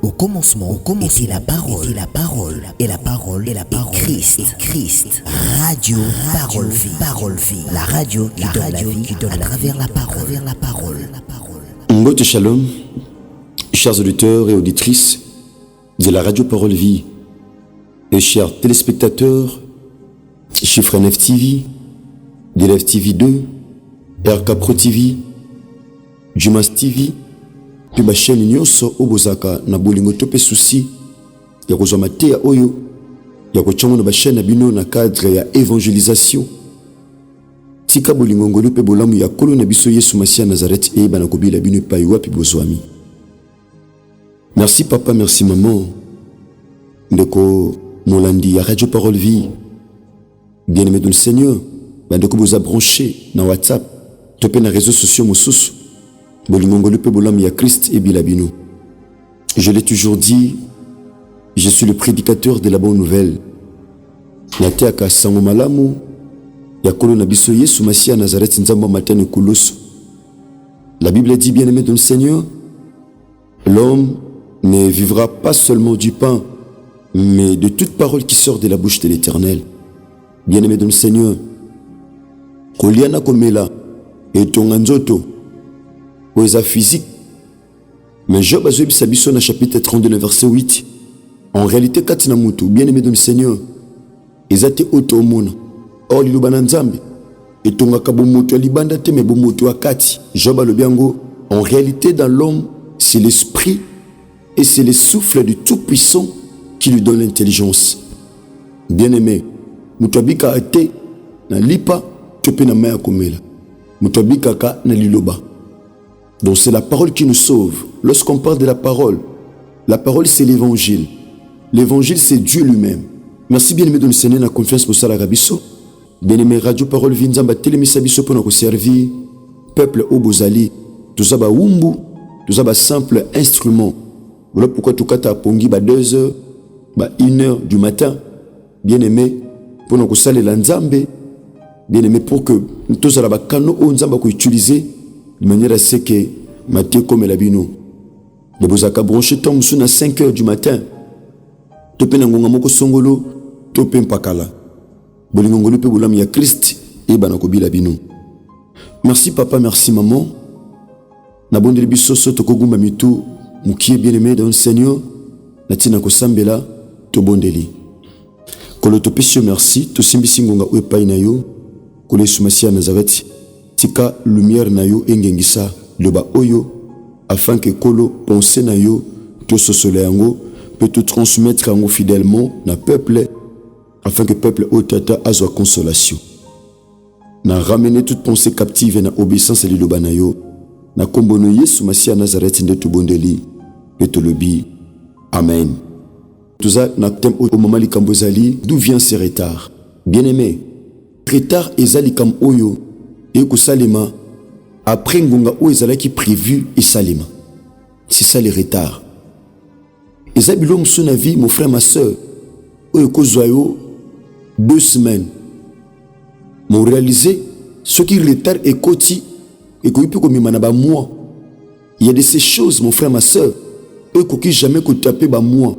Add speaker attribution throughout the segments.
Speaker 1: Au commencement était la parole, et la parole est Christ. Radio Parole Vie, la radio qui donne la vie à travers la parole.
Speaker 2: Mbote Shalom, chers auditeurs et auditrices de la radio Parole Vie, et chers téléspectateurs, Chiffre 9 TV, DLF TV 2, RK Pro TV, Jumas TV, puis ma chaîne nyonso obozaka na bolingo tope souci ya kozwa mateya oyo ya kochongo na ba chaîne bino na cadre ya évangélisation tika bolingo ngolo pe bolamu ya kolo na biso Yesu Masia Nazareth e bana kobila bino pa wapi bozwami. Merci papa, merci maman ndeko molandi ya Radio Parole Vie, bien-aimé dans le Seigneur, bandeko boza branché na WhatsApp tope na réseaux sociaux mosusu bolingongolo pe bolam ya Christ et bilabino. Je l'ai toujours dit, je suis le prédicateur de la bonne nouvelle. Nateaka sango malamu ya kolo na biso Yesu Masia Nazareth nzambo matane kulusu. La Bible dit, bien-aimé dans le Seigneur, l'homme ne vivra pas seulement du pain, mais de toute parole qui sort de la bouche de l'Éternel. Bien-aimé dans le Seigneur, koliana komela et tonganzoto Oeza physique. Mais Job a joué Bisabison à chapitre 32, verset 8. En réalité, Katina Moutou, bien-aimé dans le Seigneur, ils étaient auto-mona. Or, l'Iloubana Nzambi, et ton akabomoto, l'Ibanda te, mais bomoto akati. Job a le biango. En réalité, dans l'homme, c'est l'esprit et c'est le souffle du Tout-Puissant qui lui donne l'intelligence. Bien-aimé, Moutouabika a été, na lipa, tope na mea komela. Moutouabika ka na liloba. Donc c'est la parole qui nous sauve. Lorsqu'on parle de la parole c'est l'évangile. L'évangile c'est Dieu lui-même. Merci bien-aimé de nous donner la confiance pour ça la rabisso. Bien-aimé Radio Parole Vinzamba télémissa biso pour nous servir. Peuple Obozali. Tout ça ba wumbu. Tout ça ba simple instrument. Voilà pourquoi tout cas t'as pongi ba 2h, ba 1h du matin. Bien-aimé pour nous saler l'anzambe. Bien-aimé pour que tout ça ba kano onzamba ko utiliser de manière à ce que Matthieu comme la bino de bozaka branché tom suna 5h du matin topé na ngonga moko songolo topé mpakala bolingongolo pe bolam ya Christ et bana ko bila bino. Merci papa, merci maman na bondeli biso soto ko gumba mitu mukie bien-aimé dans le Seigneur na tina ko sambela to bondeli kolo to pesio. Merci to simbisi ngonga o epai na yo ko Yesu Masia Nazareth tika lumière na yo engengisa loba oyo afin que kolo pensée na yo to sosole yango peut te transmettre yango fidèlement na peuple afin que peuple o tata azwa consolation na ramener toute pensée captive na obéissance li loba na yo na kombono Yesu Masia Nazareth ndeto bondeli et lobi amen. Tout ça na thème au moment likambo zali d'où vient ce retard. Bien-aimé, retard ezali kam oyo et que Salima, après Ngonga ou Ezala qui prévu et Salima. C'est ça les retards. Et ça, bilom son avis, mon frère, ma soeur, ou Kozoyo, 2 semaines, m'ont réalisé ce qui retard est côté et qu'on peut comme manaba moi. Il y a de ces choses, mon frère, ma soeur, eux qui jamais qu'on taper ba moi.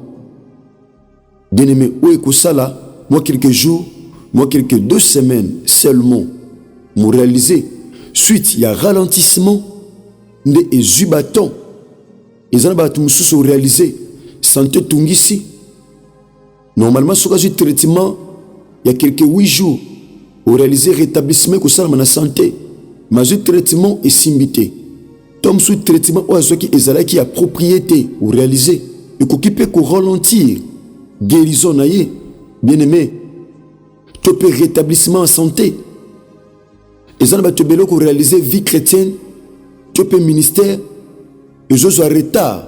Speaker 2: Bien aimé, ou que ça là, moi quelques jours, moi quelques 2 semaines seulement. M'ont réalisé suite il y a ralentissement de ezubaton ils en ont battu mususu réalisé santé tungisi normalement ce cas de traitement il y a quelques 8 jours au réalisé rétablissement que ça na santé mais le traitement est simbité tom sous traitement ou azo qui ezala qui a propriété au réalisé et qui peut ralentir guérison naie bien aimé tout peut rétablissement en santé. Et ça, tu peux réaliser vie chrétienne, tu peux ministère, et je suis en retard.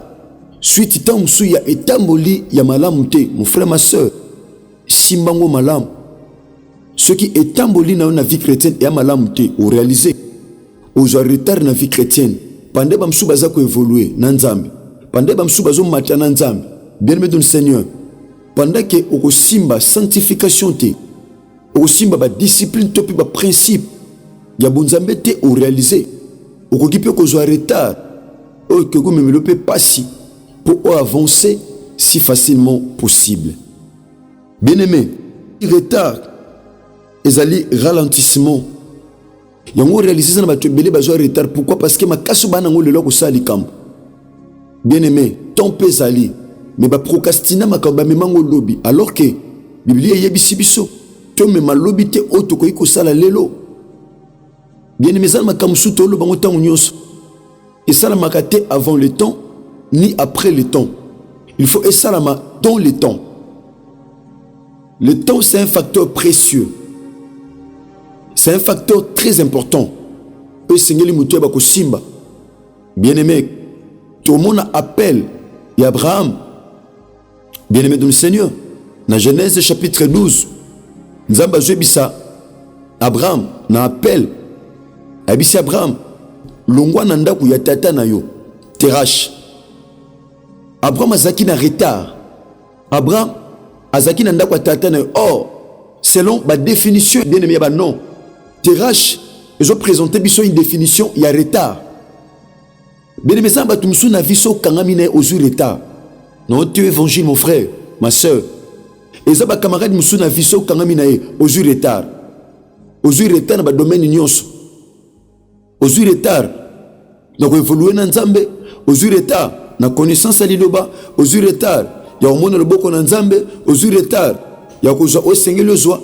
Speaker 2: Suite temps où il y a étamboli, il y a malam te, mon frère, ma soeur, simbango malam. Ce qui est étamboli dans la vie chrétienne, il y a malam te, ou réaliser. Ou je suis en retard dans la vie chrétienne. Pendant que je suis évolué, nanzambi. Pendant que je suis matin nanzambi. Bien-aimé dans le Seigneur. Pendant que je suis en sanctification te, je suis en discipline, tu peux principe. Il y a bon zambete au réalisé. Au qui peut qu'on soit retard. Au que vous me le pas si. pour avancer si facilement possible. Bien-aimé, retard, ezali ralentissement. Yango réaliser ça na bato belé bazwa retard. Pourquoi? Parce que makasu bana ngo lelo ko sali kam. Bien-aimé, ton pesali, mais ba procrastina makamba memango lobi alors que Biblia yebisi biso to me malobi te oto ko iko sala lelo. Bien-aimé, ça makamsu to lo bango tango nyonso. Et ça la makate avant le temps ni après le temps. Il faut et ça la dans le temps. Le temps, c'est un facteur précieux. C'est un facteur très important. Bien-aimé, tout le monde appelle Abraham. Bien-aimé dans le Seigneur. Dans Genèse chapitre 12, nous avons Abraham, na appel. Abisi Abraham, longwa nanda ku ya tata na yo, Terash. Abraham azaki na retard. Abraham azaki na ndako tata na yo. Or, selon la définition, bien aimé, non. Terash, ils ont présenté une définition, il y a retard. Bien aimé, ça va tout na viso kangamine aux retard. Non, tu es évangile, mon frère, ma soeur. Et ça va camarade musu na viso kangamine aux retard. Aux retard dans le domaine nyonso. Aux retard. Donc évoluer dans Nzambe, aux retard. Na connaissance à liloba, aux retard. Ya omona loboko na Nzambe, aux retard. Ya kozwa o sengelo zwa.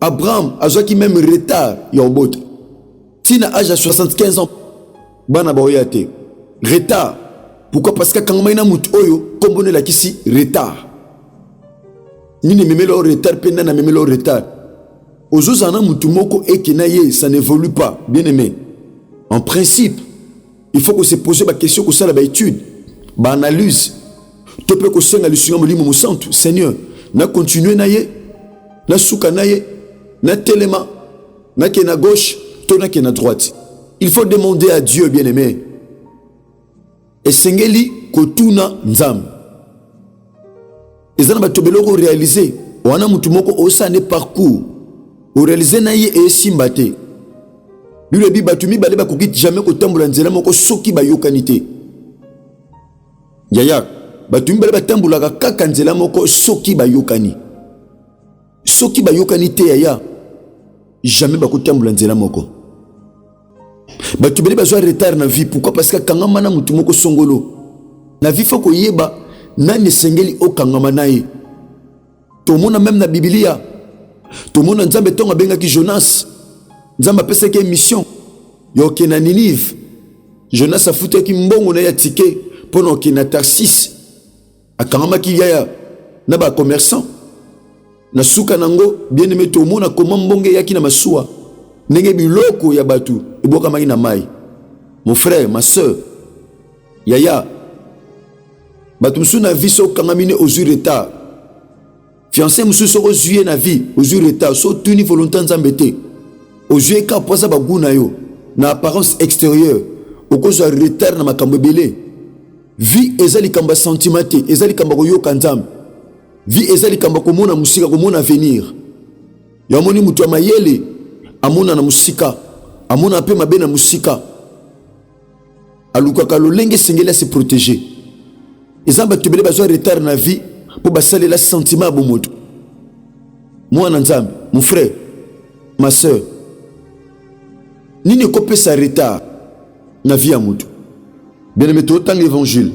Speaker 2: Abraham a qui même retard ya obota. Tina âge à 75 ans. Bana ba oyate. Retard. Pourquoi? Parce que quand maina mut oyo kombone la kisi retard. Ni ne memelo retard penda na memelo retard. Ozozana mutu moko ekenaye, ça n'évolue pas, bien aimé. En principe, il faut que se poser la question que ça la étude, ba analyse. Tu peux que ça na lusinga molimo musantu, Seigneur, na continuer naye, na souka naye, na telema, na ke na gauche, to na ke na droite. Il faut demander à Dieu, bien-aimé. Et sengeli kotuna nzam. Ezana batobelo ko réaliser, wana mutu moko osane parcours, o réaliser naye e simbate. Lui le bi batumi bale ba kokiti jamais ko tambola nzela moko soki ba yokanité. Yaya, batumi bale ba tambola kaka nzela moko soki ba yokani. Soki ba yokanité yaya, jamais ba ko tambola nzela moko. Batubeli bazwa retard na vie. Pourquoi? Parce que kangama na mutu moko songolo. Na vie faut ko yeba nani sengeli o kangama nae. To mona même na Biblia. To mona Nzambe tonga benga ki Jonas. Nzambe pesa ke mission. Yo ke na Ninive. Jonas a foutu ki mbongo na ya tike pono ke na Tarsis. Akangama ki yaya na ba commerçant. Na suka nango bien aimé to mona comment mbonge yaki na masuwa. Nenge biloko ya batu eboka maki na mai. Mon frère, ma soeur, yaya batu musu na vie so kangamine aux retard. Fiancé musu so ozuye na vie aux retard so tuni volonté Nzambe te. Ozuye ka poza bagu na yo na apparence extérieure okozwa retard na makambo belé. Vie ezali kamba sentimenté, ezali kamba koyoka Nzambe. Vie ezali kamba komona musika komona avenir. Ya moni mutu amayele amona na musika, amona pe mabe na musika. Alukaka lolenge sengeli se protéger. Ezamba tubele bazwa retard na vie pour basale la sentiment à bomoto. Moi na Nzambe, mon frère, ma soeur, nini kopé sa retard na vie à moto. Bien aimé, autant l'évangile.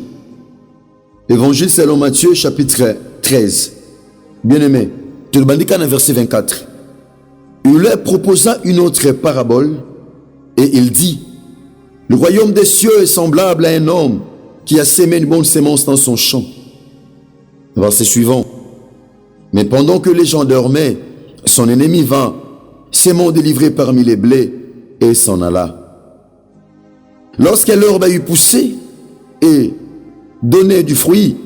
Speaker 2: Évangile selon Matthieu chapitre 13. Bien aimé, tu le bandika dans verset 24. Il leur proposa une autre parabole et il dit: le royaume des cieux est semblable à un homme qui a sémé une bonne sémence dans son champ. Verset suivant. Mais pendant que les gens dormaient, son ennemi vint, sémant délivré parmi les blés, et s'en alla. Lorsque l'herbe eut poussé et donné du fruit,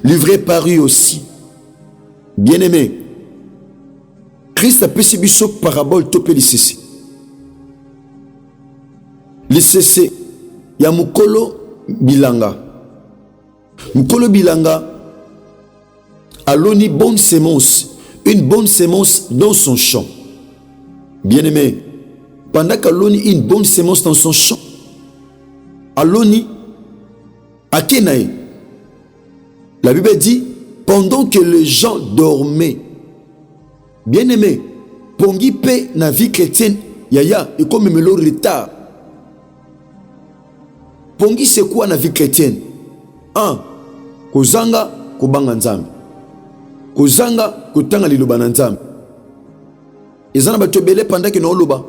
Speaker 2: l'ivraie parut aussi. Bien-aimé, Christ a pesi biso parabole topé lisese. Lisese ya mukolo bilanga. Mukolo bilanga aloni bonne sémence, une bonne sémence dans son champ. Bien-aimé, pendant qu'aloni une bonne sémence dans son champ, aloni akenae La Bible dit, pendant que les gens dormaient, bien aimé, pongi pe na vie chrétienne, yaya, et comme me le retard. Pongi c'est quoi na vie chrétienne? 1. Kozanga, kobanga nzambe. Kozanga, kotanga liloba na nzambe. Ezana batobele pendant que no loba.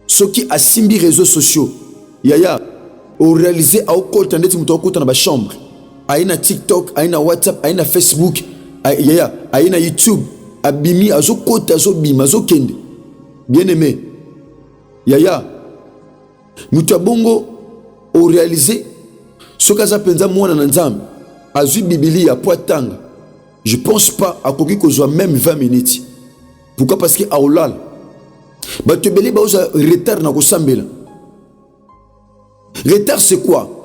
Speaker 2: Ce qui a simbi réseaux sociaux, yaya, au réalisé à au compte ndeti muto okota na ba chambre. Aina TikTok, aina WhatsApp, aina Facebook, yaya, aina YouTube, abimi azo kota azo bima azo kende. Bien aimé. Yaya, muto bongo au réalisé ce kaza penza mwana na nzambe, azu Biblia poatanga. Je pense pas à koki ko même 20 minutes. Pourquoi? Parce que a olal. Ba te belé ba oza retard na ko sambela. Retard c'est quoi?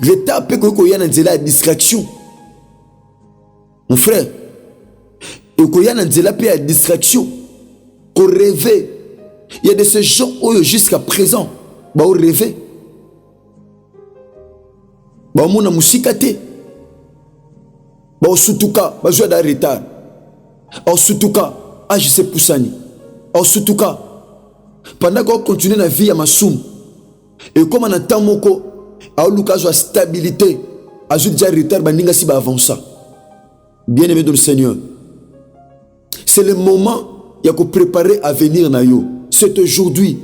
Speaker 2: Retard peut que y a une distraction. Mon frère, et qu'il y a une distraction. Qu'on rêve. Il y a de ces gens où jusqu'à présent, bah on rêve. Bah on a musikate. Bah on soutouka, bah jouer dans retard. En soutouka, ah je sais poussani. En soutouka, pendant qu'on continue la vie à ma soum. Et comme on attend moko, à l'occasion de stabilité, à déjà retard, baninga si ba avance. Bien aimé dans le Seigneur, c'est le moment il y a que préparer à venir na yo. C'est aujourd'hui.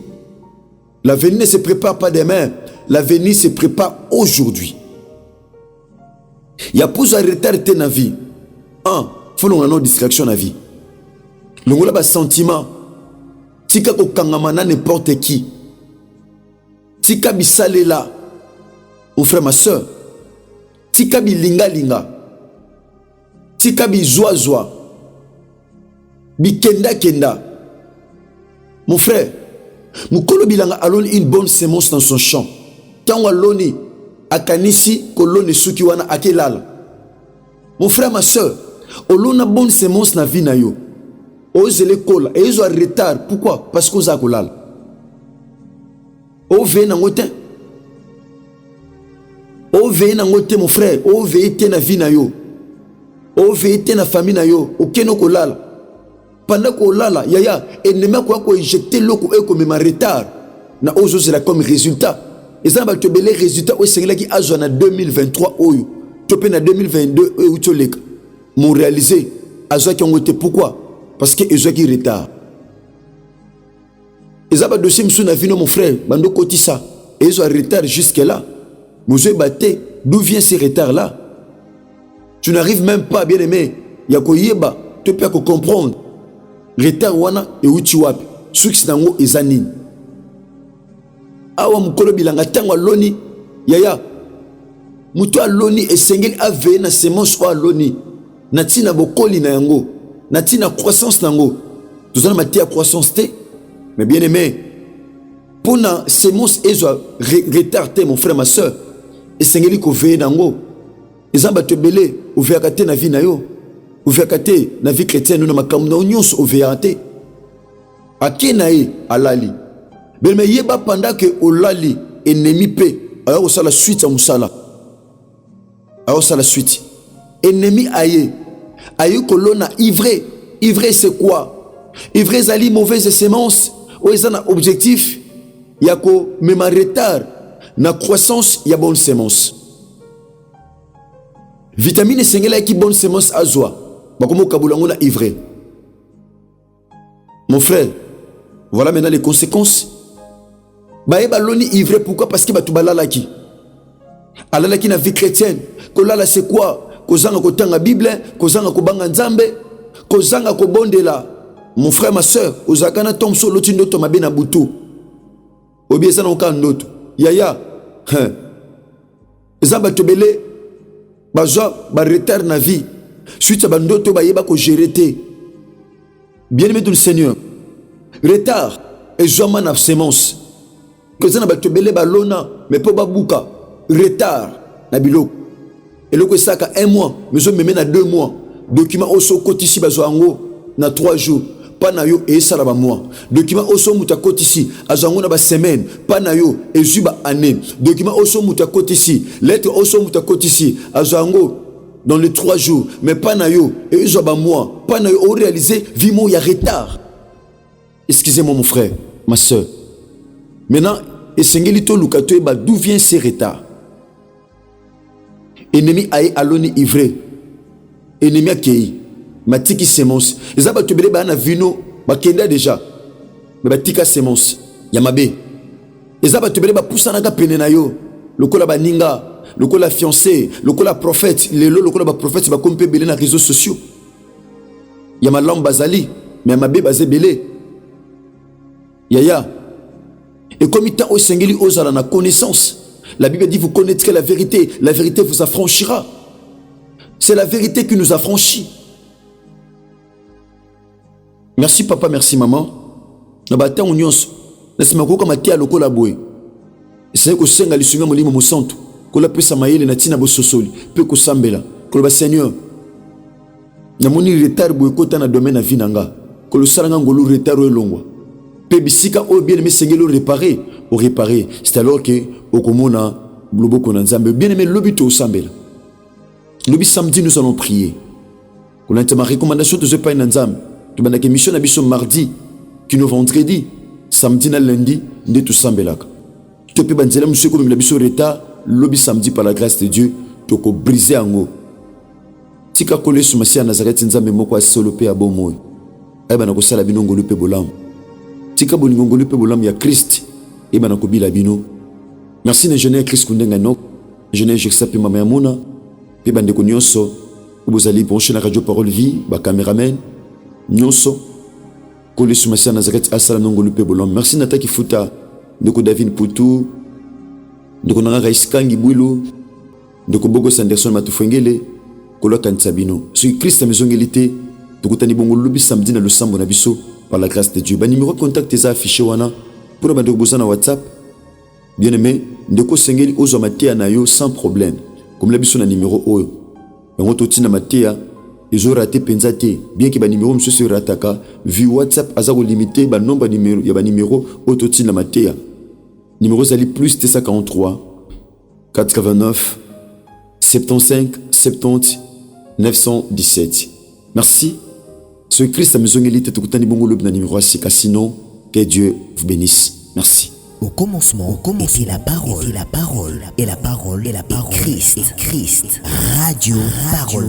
Speaker 2: L'avenir ne se prépare pas demain. L'avenir se prépare aujourd'hui. Il y a plusieurs retards dans la vie. Un, il faut nous avoir distraction dans la vie. Le monde a un sentiment. Tika ko kangamana n'importe qui. Tika bisale là. Mon frère, ma soeur. Tika bi linga linga. Tika bi zoa zoa. Bi kenda kenda. Mon frère, Mukolo bilanga alone une bonne sémence dans son champ. Tant aloni akanisi kolone suki wana akelala. Mon frère, ma soeur, olona bonne sémence na vie na yo. Ose l'école et ils ont retard. Pourquoi? Parce que oza kolala. O ve na ngote. O ve na ngote mon frère, o ve ete na vie na yo. O ve ete na famille na yo, okeno kolala. Pendant que lala, yaya, ennemi quoi ko injecter loko e comme ma retard. Na ozo c'est comme résultat. Et ça va te belé résultat au Seigneur qui a joué en 2023 oyo. Tu peux en 2022 ou tu l'es. Mon réalisé, a joué qui ont été pourquoi? Parce que ils ont qui retard. Et ça va dossier monsieur na vie mon frère, bando koti ça. Et ils ont retard jusque là. Vous avez battu, d'où vient ces retards là? Tu n'arrives même pas bien aimé. Yako yeba, tu peux comprendre. Retard wana e uchi wapi suksi nango ezanini awa mukolo bilanga tango loni yaya muto aloni esengeli ave na semence o aloni na tina bokoli na yango na tina croissance nango tozana matia croissance te mais bien aimé pour na semence ezo retard te mon frère ma soeur esengeli ko veiller nango ezamba te belé ouvert te na vie na yo. Ouvekate na vie chrétienne na makamna nyonso ouverte akenae alali belme yeba pendant que olali ennemi pe ayo sala suite à musala ayo sala suite ennemi aye kolona ivre c'est quoi? Ivre zali mauvaise semence ou ezana objectif yako même retard na croissance ya bonne semence vitamine sengela ki bonne semence azwa. Mon frère, voilà maintenant les conséquences. Baeba loni ivre pourquoi? Parce que batubala laki. Alalaki na vie chrétienne. Kolala c'est quoi? Kozanga kotanga Bible, kozanga kobanga nzambe, kozanga kobondela. Mon frère, ma soeur, ozakana tombe sur l'autre ndoto mabe na butu. Obiesa na oka ndoto. Yaya. Zamba tobele bazwa ba retard na vie. Suite à bandoto ba yeba ko gérer te. Bien aimé du Seigneur. Retard et jamais na sémence. Que ça na ba tobele ba lona mais po ba buka. Retard na biloko. Et le ça ka 1 mois, mais je me mets na 2 mois. Document oso kotisi bazwa ngo na 3 jours. Pas na yo et ça là ba mois. Document oso muta kotisi azango na ba semaine. Pas na yo et zuba année. Document oso muta kotisi. Lettre oso muta kotisi azango dans les 3 jours, mais pas na yo, et ils ont moi, pas na yo, on réalisé, vimo, il y a retard. Excusez-moi mon frère, ma soeur. Maintenant, et Sengelito Lukato, d'où vient ces retards? Ennemi aïe aloni ivré, ennemi akei, matiki semence. Les abatubele ba na vino, ba kenda déjà, mais ba tika semence, yamabe. Les abatubele ba poussa naga pene na yo, lokola ba ninga. Le col a fiancé, le col a prophète, le col a prophète, il va comme belé dans les réseaux sociaux. Il y a ma langue bazali, mais ma bé bazé belé. Yaya. Et comme il t'a au singeli aux à la connaissance, la Bible dit vous connaîtrez la vérité vous affranchira. C'est la vérité qui nous affranchit. Merci papa, merci maman. Na bata unions, laisse-moi comme atia le col a boué. C'est que senga li sunga molimo mo santo. Kola pesa mayele na tina bo sosoli pe ko sambela koloba Seigneur na moni retard bo ekota na domaine na vinanga kolo salanga ngolu retard o elongwa pe bisika o bien aimé sengelo réparer c'est alors que okomona bloboko na nzambe bien aimé lobi to sambela lobi samedi nous allons prier kona ma recommandation de ce pas na nzambe to bana ke mission na biso mardi kino vendredi samedi na lundi nde to sambelaka to pe banzela monsieur ko la biso retard lobby samedi par la grâce de Dieu toko briser ango tika kole su masia Nazareth nzambe moko asolo pe abomoy ayeba ko sala bino ngolu pe bolam tika bolingo ngolu pe bolam ya Christ eba na ko bila bino merci na jeune Christ kundenga nok jeune jexape mama ya mona pe bande ko nyonso ubozali brancher na radio parole vie ba cameraman nyonso kole su masia Nazareth asala ngolu pe bolam merci na taki futa ndeko David Poutou ndeko nanga Raiskangi Bwilu ndeko Bogo Sanderson Matufengele kolo kantsabino sur Christ amezongelité tukutani bongo lobi samedi na losambo na biso par la grâce de Dieu. Ba numéro de contact est affiché wana pour ba ndeko bosana WhatsApp. Bien aimé ndeko sengeli ozo matia na yo sans problème comme la biso na numéro oyo yango totina matia ils raté penzate bien que ba numéro monsieur se rataka vu WhatsApp azako limité ba nombre numéro ya ba numéro ototina matia. Numéro Zali plus T43 89 75 70 917. Merci. Ce Christ a besoin de tukutani bongo lobi na numéro asika sinon que Dieu vous bénisse. Merci.
Speaker 1: Au commencement était la parole, et la parole est Christ. Radio Parole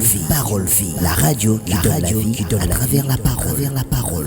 Speaker 1: Vie. La radio qui donne la vie à travers la parole.